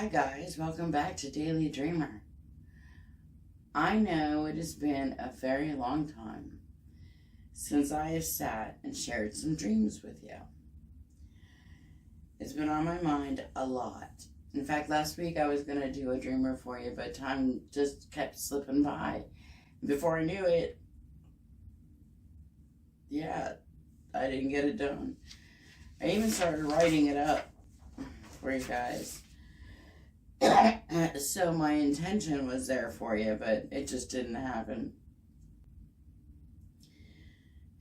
Hi guys, welcome back to Daily Dreamer. I know it has been a very long time since I have sat and shared some dreams with you. It's been on my mind a lot. In fact, last week I was going to do a dreamer for you, but time just kept slipping by. Before I knew it, I didn't get it done. I even started writing it up for you guys. So my intention was there for you, but it just didn't happen.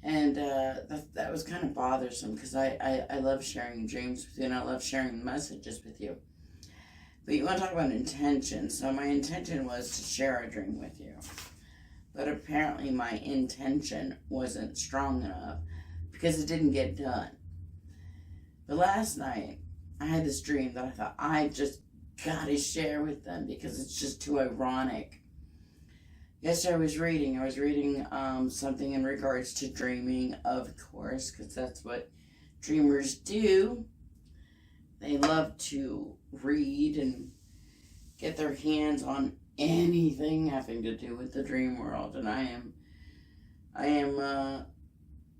And that was kind of bothersome because I love sharing dreams with you and I love sharing messages with you. But you want to talk about intention. So my intention was to share a dream with you. But apparently my intention wasn't strong enough because it didn't get done. But last night I had this dream that I thought I just gotta share with them because it's just too ironic. Yesterday I was reading something in regards to dreaming, of course, because that's what dreamers do. They love to read and get their hands on anything having to do with the dream world, and I am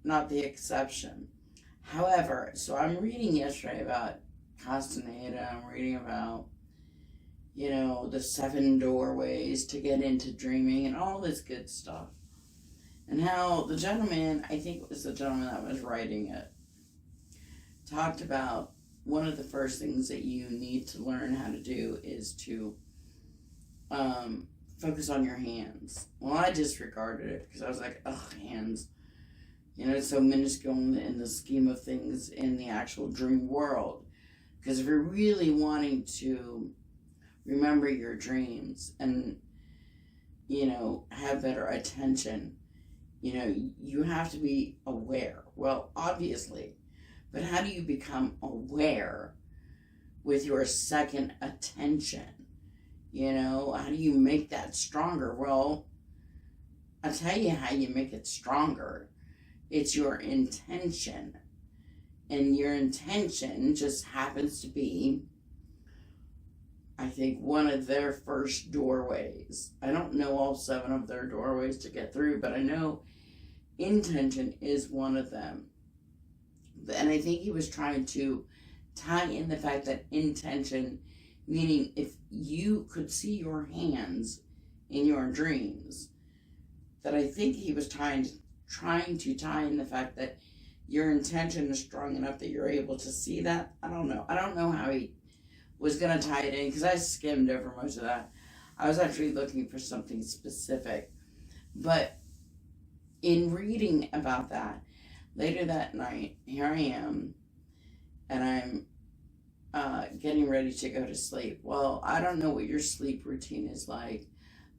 not the exception. However, so I'm reading yesterday about Castaneda. I'm reading about the 7 doorways to get into dreaming and all this good stuff. And how the gentleman, I think it was the gentleman that was writing it, talked about one of the first things that you need to learn how to do is to focus on your hands. Well, I disregarded it because I was like, ugh, hands. It's so minuscule in the scheme of things in the actual dream world. Because if you're really wanting to remember your dreams and have better attention, you have to be aware. Well, obviously, but how do you become aware with your second attention? How do you make that stronger? Well, I'll tell you how you make it stronger. It's your intention, and your intention just happens to be, I think, one of their first doorways. I don't know all 7 of their doorways to get through, but I know intention is one of them. And I think he was trying to tie in the fact that intention, meaning if you could see your hands in your dreams, that I think he was trying to tie in the fact that your intention is strong enough that you're able to see that. I don't know how he was going to tie it in because I skimmed over most of that. I was actually looking for something specific. But in reading about that, later that night, here I am, and I'm getting ready to go to sleep. Well, I don't know what your sleep routine is like,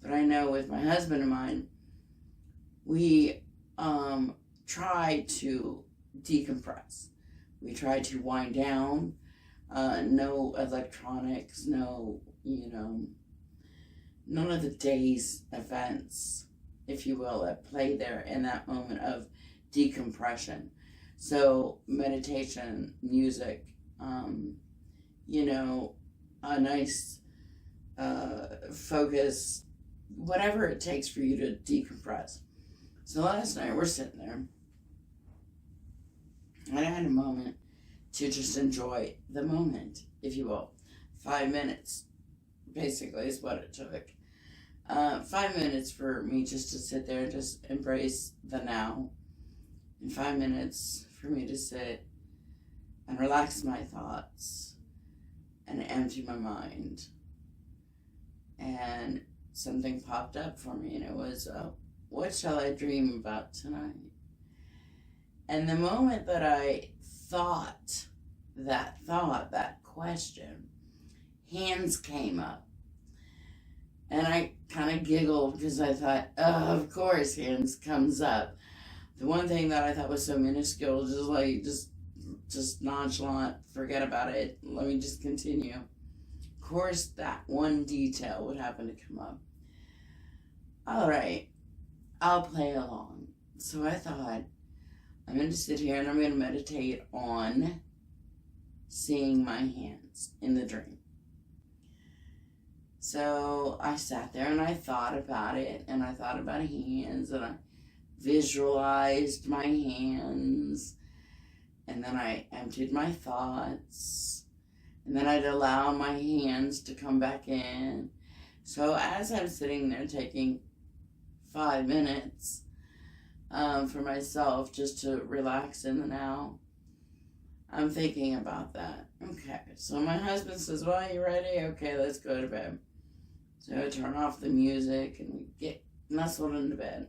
but I know with my husband and mine, we try to decompress. We try to wind down. No electronics, no, none of the day's events, if you will, at play there in that moment of decompression. So meditation, music, a nice focus, whatever it takes for you to decompress. So last night we're sitting there, and I had a moment to just enjoy the moment, if you will. 5 minutes, basically, is what it took. 5 minutes for me just to sit there and just embrace the now. And 5 minutes for me to sit and relax my thoughts and empty my mind. And something popped up for me, and it was, what shall I dream about tonight? And the moment that I thought that question, hands came up. And I kind of giggled because I thought, oh, of course hands comes up. The one thing that I thought was so minuscule, just nonchalant, forget about it, let me just continue. Of course, that one detail would happen to come up. All right, I'll play along. So I thought, I'm going to sit here and I'm going to meditate on seeing my hands in the dream. So I sat there and I thought about it, and I thought about hands, and I visualized my hands, and then I emptied my thoughts, and then I'd allow my hands to come back in. So as I'm sitting there taking 5 minutes for myself just to relax in the now, I'm thinking about that. Okay, so my husband says, well, are you ready? Okay, let's go to bed. So I turn off the music and we get nestled into bed.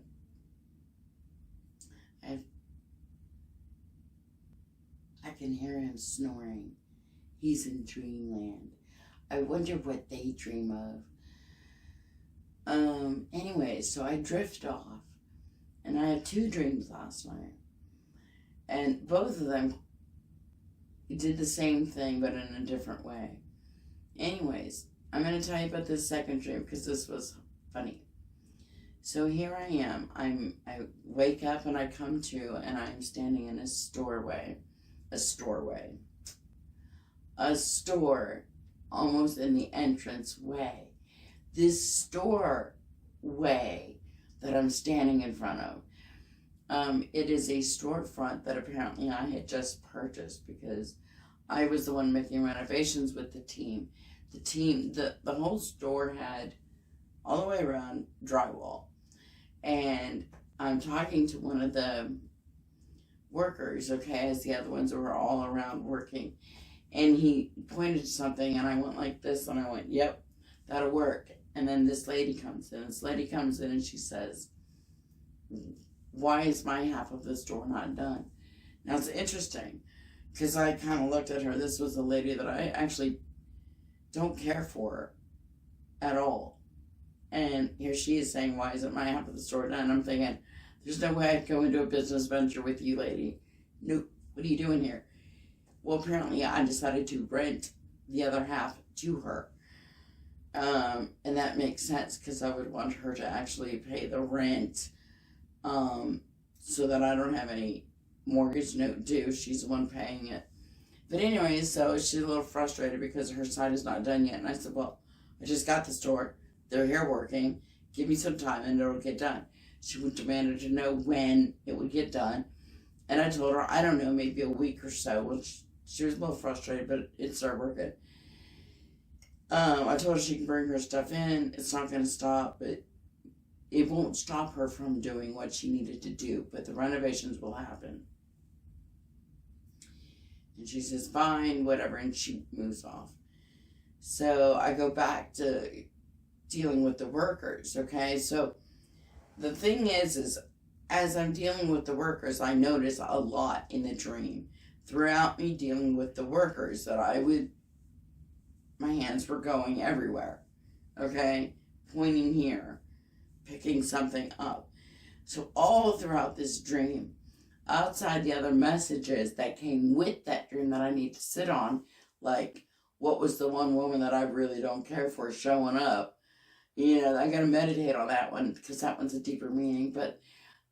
I can hear him snoring. He's in dreamland. I wonder what they dream of. Anyway, so I drift off. And I had 2 dreams last night. And both of them did the same thing, but in a different way. Anyways, I'm going to tell you about this second dream because this was funny. So here I am. I wake up and I come to, and I'm standing in a store almost in the entrance way. This store way that I'm standing in front of. It is a storefront that apparently I had just purchased because I was the one making renovations with the team. The whole store had all the way around drywall. And I'm talking to one of the workers, okay, as the other ones were all around working. And he pointed to something and I went like this and I went, yep, that'll work. And then this lady comes in. And she says, why is my half of the store not done? Now it's interesting because I kind of looked at her. This was a lady that I actually don't care for at all. And here she is saying, why isn't my half of the store done? I'm thinking, there's no way I'd go into a business venture with you, lady. Nope. What are you doing here? Well, apparently I decided to rent the other half to her. And that makes sense because I would want her to actually pay the rent so that I don't have any mortgage note due. She's the one paying it. But anyway, so she's a little frustrated because her side is not done yet. And I said, well, I just got the store. They're here working. Give me some time and it'll get done. She demanded to know when it would get done. And I told her, I don't know, maybe a week or so. Which she was a little frustrated, but it started working. I told her she can bring her stuff in. It's not going to stop, but it won't stop her from doing what she needed to do. But the renovations will happen. And she says, fine, whatever, and she moves off. So I go back to dealing with the workers, okay? So the thing is as I'm dealing with the workers, I notice a lot in the dream throughout me dealing with the workers that my hands were going everywhere, okay? Pointing here, picking something up. So all throughout this dream, outside the other messages that came with that dream that I need to sit on, like what was the one woman that I really don't care for showing up, I got to meditate on that one because that one's a deeper meaning. But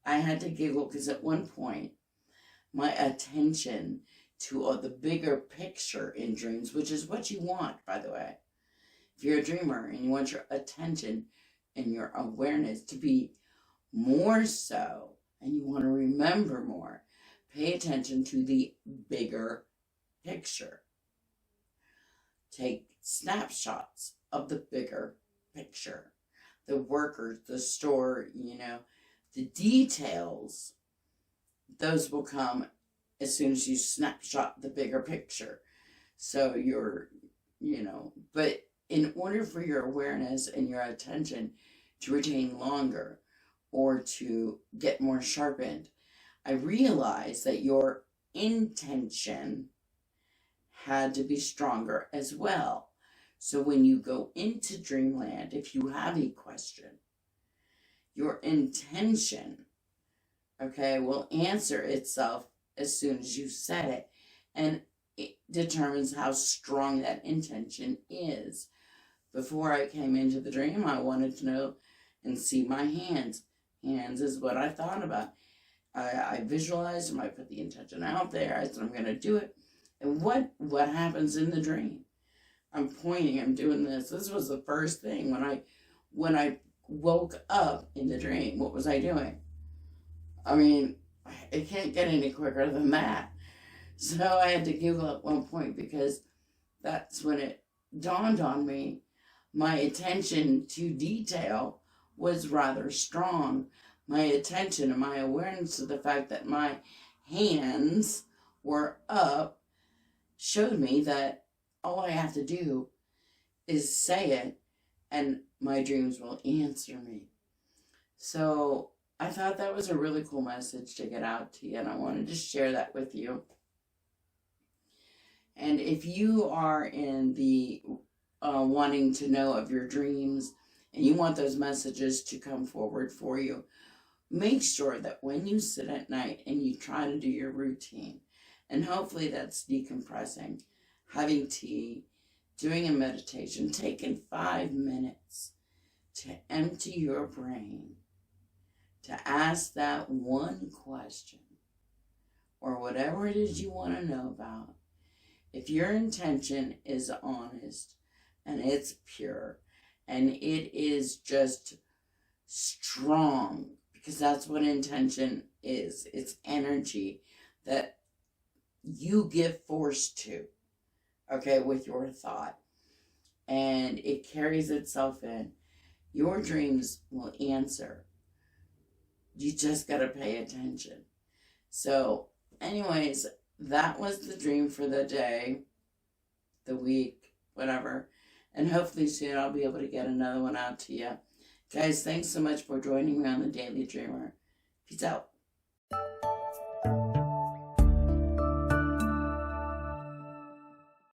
I had to giggle because at one point my attention to the bigger picture in dreams, which is what you want, by the way. If you're a dreamer and you want your attention and your awareness to be more so, and you want to remember more, pay attention to the bigger picture. Take snapshots of the bigger picture. The workers, the store, the details, those will come as soon as you snapshot the bigger picture. So but in order for your awareness and your attention to retain longer or to get more sharpened, I realized that your intention had to be stronger as well. So when you go into dreamland, if you have a question, your intention, will answer itself as soon as you said it. And it determines how strong that intention is. Before I came into the dream, I wanted to know and see my hands. Hands is what I thought about. I visualized them. I put the intention out there. I said, I'm going to do it. And what happens in the dream? I'm pointing, I'm doing this. This was the first thing when I woke up in the dream. What was I doing? I mean, it can't get any quicker than that. So I had to Google at one point because that's when it dawned on me. My attention to detail was rather strong. My attention and my awareness of the fact that my hands were up showed me that all I have to do is say it and my dreams will answer me. So I thought that was a really cool message to get out to you, and I wanted to share that with you. And if you are in the wanting to know of your dreams and you want those messages to come forward for you, make sure that when you sit at night and you try to do your routine, and hopefully that's decompressing, having tea, doing a meditation, taking 5 minutes to empty your brain, to ask that one question or whatever it is you want to know about. If your intention is honest and it's pure and it is just strong, because that's what intention is. It's energy that you give force to, okay, with your thought. And it carries itself in. Your dreams will answer. You just got to pay attention. So, anyways, that was the dream for the day, the week, whatever. And hopefully soon I'll be able to get another one out to you. Guys, thanks so much for joining me on the Daily Dreamer. Peace out.